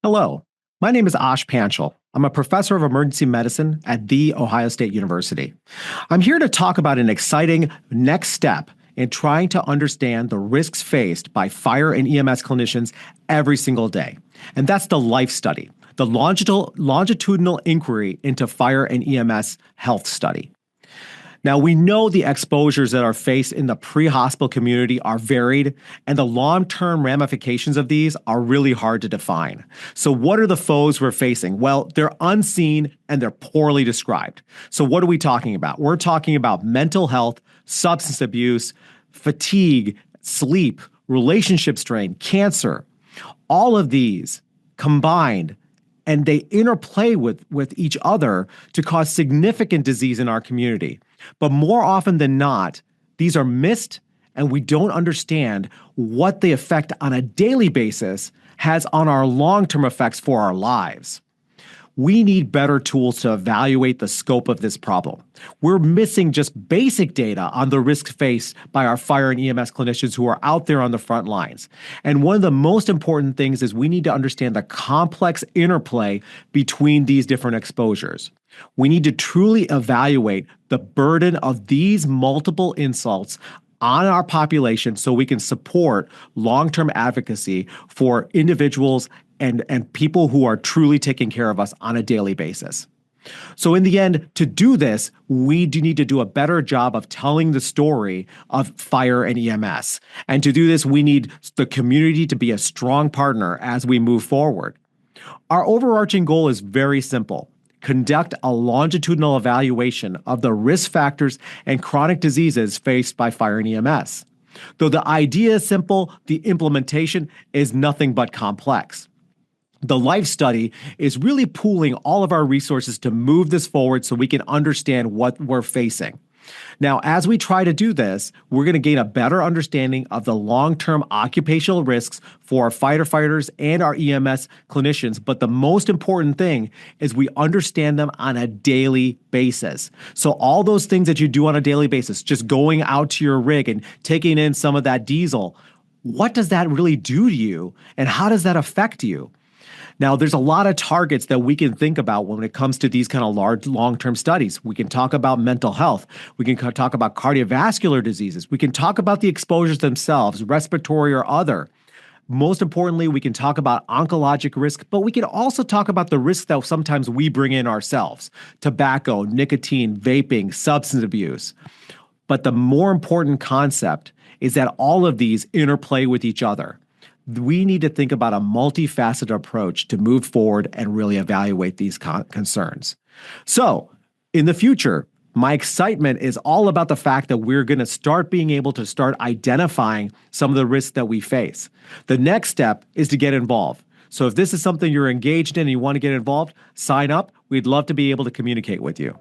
Hello, my name is Ash Panchal. I'm a professor of emergency medicine at The Ohio State University. I'm here to talk about an exciting next step in trying to understand the risks faced by fire and EMS clinicians every single day. And that's the LIFE study, the Longitudinal Inquiry into Fire and EMS Health study. Now, we know the exposures that are faced in the pre-hospital community are varied, and the long-term ramifications of these are really hard to define. So what are the foes we're facing? Well, they're unseen and they're poorly described. So what are we talking about? We're talking about mental health, substance abuse, fatigue, sleep, relationship strain, cancer. All of these combined, and they interplay with each other to cause significant disease in our community. But more often than not, these are missed, and we don't understand what the effect on a daily basis has on our long-term effects for our lives. We need better tools to evaluate the scope of this problem. We're missing just basic data on the risks faced by our fire and EMS clinicians who are out there on the front lines. And one of the most important things is we need to understand the complex interplay between these different exposures. We need to truly evaluate the burden of these multiple insults on our population so we can support long-term advocacy for individuals and people who are truly taking care of us on a daily basis. So in the end, to do this, we do need to do a better job of telling the story of fire and EMS. And to do this, we need the community to be a strong partner as we move forward. Our overarching goal is very simple. Conduct a longitudinal evaluation of the risk factors and chronic diseases faced by fire and EMS. Though the idea is simple, the implementation is nothing but complex. The LIFE study is really pooling all of our resources to move this forward so we can understand what we're facing. Now, as we try to do this, we're going to gain a better understanding of the long-term occupational risks for our firefighters and our EMS clinicians. But the most important thing is we understand them on a daily basis. So all those things that you do on a daily basis, just going out to your rig and taking in some of that diesel, what does that really do to you? And how does that affect you? Now, there's a lot of targets that we can think about when it comes to these kind of large long-term studies. We can talk about mental health. We can talk about cardiovascular diseases. We can talk about the exposures themselves, respiratory or other. Most importantly, we can talk about oncologic risk, but we can also talk about the risks that sometimes we bring in ourselves: tobacco, nicotine, vaping, substance abuse. But the more important concept is that all of these interplay with each other. We need to think about a multifaceted approach to move forward and really evaluate these concerns. So, in the future, my excitement is all about the fact that we're going to start being able to start identifying some of the risks that we face. The next step is to get involved. So if this is something you're engaged in and you want to get involved, sign up. We'd love to be able to communicate with you.